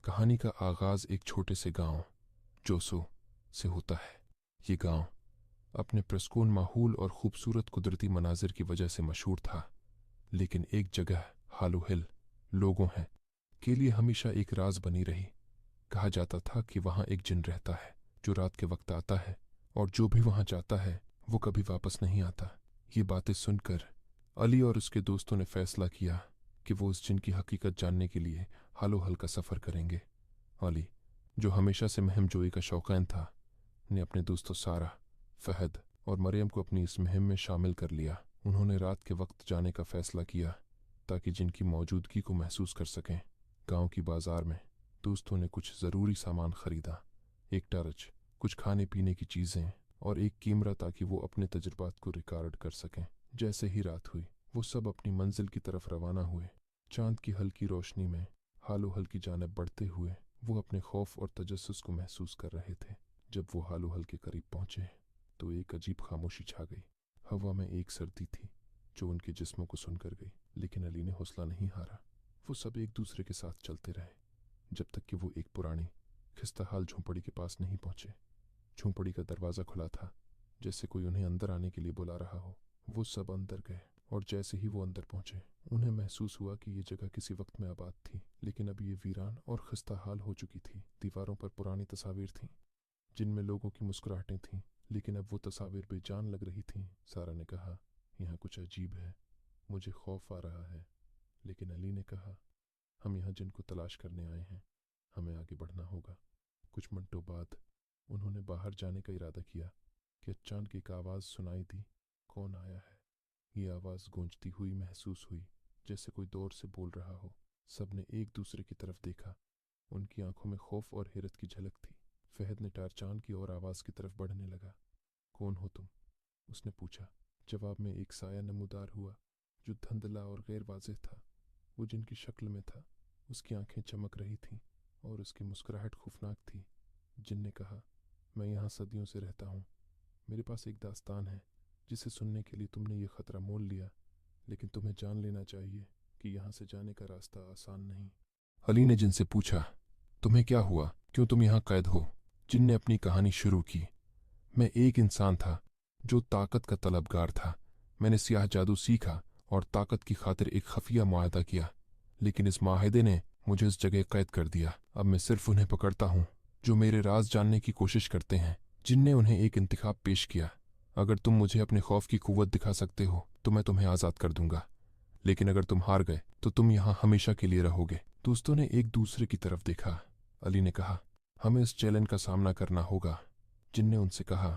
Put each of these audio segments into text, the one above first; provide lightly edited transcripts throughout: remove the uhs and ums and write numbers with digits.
कहानी का आगाज एक छोटे से गांव जोसो से होता है। ये गांव अपने प्रसकून माहौल और खूबसूरत कुदरती मनाजिर की वजह से मशहूर था, लेकिन एक जगह हालो हिल लोगों हैं के लिए हमेशा एक राज बनी रही। कहा जाता था कि वहां एक जिन रहता है जो रात के वक्त आता है और जो भी वहां जाता है वो कभी वापस नहीं आता। ये बातें सुनकर अली और उसके दोस्तों ने फैसला किया कि वो उस जिन की हकीकत जानने के लिए हालो हल का सफ़र करेंगे। अली, जो हमेशा से मुहिम जोई का शौकीन था, ने अपने दोस्तों सारा, फहद और मरियम को अपनी इस मुहिम में शामिल कर लिया। उन्होंने रात के वक्त जाने का फैसला किया ताकि जिनकी मौजूदगी को महसूस कर सकें। गांव की बाजार में दोस्तों ने कुछ ज़रूरी सामान खरीदा, एक टॉर्च, कुछ खाने पीने की चीज़ें और एक कैमरा ताकि वो अपने तजुर्बात को रिकॉर्ड कर सकें। जैसे ही रात हुई वो सब अपनी मंजिल की तरफ रवाना हुए। चांद की हल्की रोशनी में हालो हल की जानिब बढ़ते हुए वो अपने खौफ और तजस्सुस को महसूस कर रहे थे। जब वो हालो हल के करीब पहुंचे तो एक अजीब खामोशी छा गई। हवा में एक सर्दी थी जो उनके जिस्मों को सुनकर गई, लेकिन अली ने हौसला नहीं हारा। वो सब एक दूसरे के साथ चलते रहे जब तक कि वो एक पुरानी खिस्ताहाल झोंपड़ी के पास नहीं पहुंचे। झोंपड़ी का दरवाज़ा खुला था, जैसे कोई उन्हें अंदर आने के लिए बुला रहा हो। वो सब अंदर गए और जैसे ही वो अंदर पहुंचे उन्हें महसूस हुआ कि ये जगह किसी वक्त में आबाद थी, लेकिन अब ये वीरान और खस्ताहाल हो चुकी थी। दीवारों पर पुरानी तस्वीरें थीं जिनमें लोगों की मुस्कुराहटें थीं, लेकिन अब वो तस्वीरें बेजान लग रही थीं। सारा ने कहा, यहाँ कुछ अजीब है, मुझे खौफ आ रहा है। लेकिन अली ने कहा, हम यहाँ जिनको तलाश करने आए हैं, हमें आगे बढ़ना होगा। कुछ मिनटों बाद उन्होंने बाहर जाने का इरादा किया कि अचानक एक आवाज़ सुनाई दी। कौन आया है? ये आवाज़ गूंजती हुई महसूस हुई, जैसे कोई दूर से बोल रहा हो। सबने एक दूसरे की तरफ देखा। उनकी आंखों में खौफ और हैरत की झलक थी। फहद ने टारचान की और आवाज़ की तरफ बढ़ने लगा। कौन हो तुम? उसने पूछा। जवाब में एक साया नमूदार हुआ जो धुंधला और गैर वाज़ेह था। वो जिनकी शक्ल में था, उसकी आंखें चमक रही थीं और उसकी मुस्कुराहट खौफनाक थी। जिन ने कहा, मैं यहाँ सदियों से रहता हूँ। मेरे पास एक दास्तान है जिसे सुनने के लिए तुमने ये ख़तरा मोल लिया, लेकिन तुम्हें जान लेना चाहिए कि यहाँ से जाने का रास्ता आसान नहीं। अली ने जिनसे पूछा, तुम्हें क्या हुआ? क्यों तुम यहाँ कैद हो? जिन ने अपनी कहानी शुरू की। मैं एक इंसान था जो ताकत का तलबगार था। मैंने सियाह जादू सीखा और ताकत की खातिर एक खफिया मुआहदा किया, लेकिन इस माहदे ने मुझे इस जगह कैद कर दिया। अब मैं सिर्फ उन्हें पकड़ता हूँ जो मेरे राज जानने की कोशिश करते हैं। जिन ने उन्हें एक इंतखाब पेश किया। अगर तुम मुझे अपने खौफ की कुव्वत दिखा सकते हो तो मैं तुम्हें आज़ाद कर दूंगा, लेकिन अगर तुम हार गए तो तुम यहाँ हमेशा के लिए रहोगे। दोस्तों ने एक दूसरे की तरफ देखा। अली ने कहा, हमें इस चैलेंज का सामना करना होगा। जिन ने उनसे कहा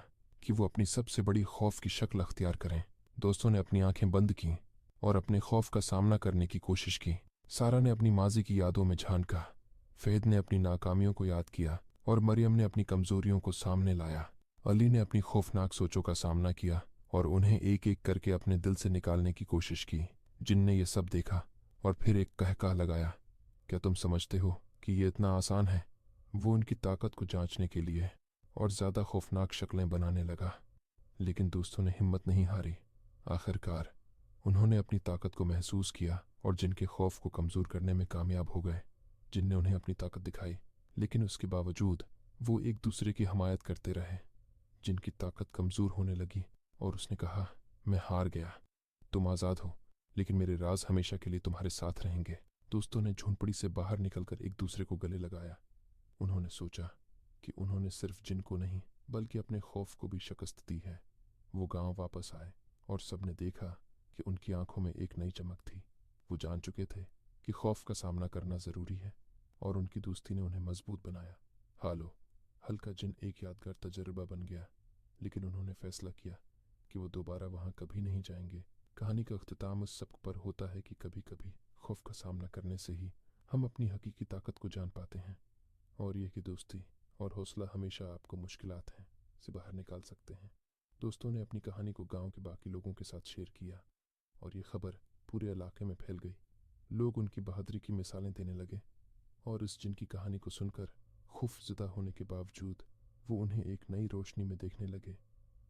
कि वो अपनी सबसे बड़ी खौफ की शक्ल अख्तियार करें। दोस्तों ने अपनी आंखें बंद की और अपने खौफ का सामना करने की कोशिश की। सारा ने अपनी माजी की यादों में झांका। फहद ने अपनी नाकामियों को याद किया और मरियम ने अपनी कमजोरियों को सामने लाया। अली ने अपनी खौफनाक सोचों का सामना किया और उन्हें एक एक करके अपने दिल से निकालने की कोशिश की। जिन ने ये सब देखा और फिर एक कहका लगाया, क्या तुम समझते हो कि ये इतना आसान है? वो उनकी ताकत को जांचने के लिए और ज़्यादा खौफनाक शक्लें बनाने लगा, लेकिन दोस्तों ने हिम्मत नहीं हारी। आखिरकार उन्होंने अपनी ताकत को महसूस किया और जिनके खौफ को कमज़ोर करने में कामयाब हो गए। जिन ने उन्हें अपनी ताकत दिखाई, लेकिन उसके बावजूद वो एक दूसरे की हमायत करते रहे। जिनकी ताकत कमज़ोर होने लगी और उसने कहा, मैं हार गया। तुम आज़ाद हो, लेकिन मेरे राज हमेशा के लिए तुम्हारे साथ रहेंगे। दोस्तों ने झोंपड़ी से बाहर निकलकर एक दूसरे को गले लगाया। उन्होंने सोचा कि उन्होंने सिर्फ जिन को नहीं बल्कि अपने खौफ को भी शिकस्त दी है। वो गांव वापस आए और सबने देखा कि उनकी आंखों में एक नई चमक थी। वो जान चुके थे कि खौफ का सामना करना ज़रूरी है और उनकी दोस्ती ने उन्हें मजबूत बनाया। हालो हल्का जिन एक यादगार तजुर्बा बन गया, लेकिन उन्होंने फैसला किया कि वो दोबारा वहाँ कभी नहीं जाएंगे। कहानी का अख्तिताम उस सबक पर होता है कि कभी कभी खौफ का सामना करने से ही हम अपनी हकीकी ताकत को जान पाते हैं, और ये कि दोस्ती और हौसला हमेशा आपको मुश्किलात हैं से बाहर निकाल सकते हैं। दोस्तों ने अपनी कहानी को गांव के बाकी लोगों के साथ शेयर किया और ये खबर पूरे इलाके में फैल गई। लोग उनकी बहादुरी की मिसालें देने लगे और इस जिन की कहानी को सुनकर खौफज़दा होने के बावजूद वो उन्हें एक नई रोशनी में देखने लगे।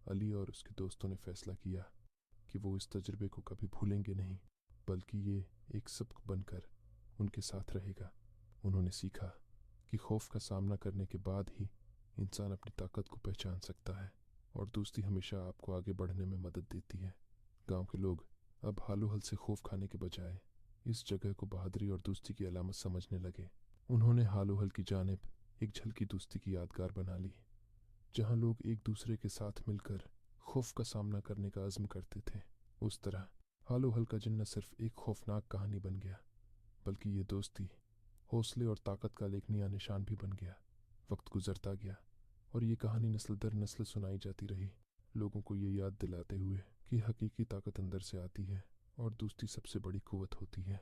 अली और उसके दोस्तों ने फैसला किया कि वो इस तजुर्बे को कभी भूलेंगे नहीं, बल्कि ये एक सबक बनकर उनके साथ रहेगा। उन्होंने सीखा कि खौफ का सामना करने के बाद ही इंसान अपनी ताकत को पहचान सकता है और दोस्ती हमेशा आपको आगे बढ़ने में मदद देती है। गांव के लोग अब हालो हल से खौफ खाने के बजाय इस जगह को बहादुरी और दोस्ती की अलामत समझने लगे। उन्होंने हालो हल की जानिब एक झलकी दोस्ती की यादगार बना ली, जहां लोग एक दूसरे के साथ मिलकर खौफ का सामना करने का अज़्म करते थे। उस तरह हालो हल का जिन्न सिर्फ एक खौफनाक कहानी बन गया, बल्कि ये दोस्ती हौसले और ताकत का लेखनीय निशान भी बन गया। वक्त गुजरता गया और ये कहानी नस्ल दर नस्ल सुनाई जाती रही, लोगों को ये याद दिलाते हुए कि हकीकी ताकत अंदर से आती है और दोस्ती सबसे बड़ी कुव्वत होती है।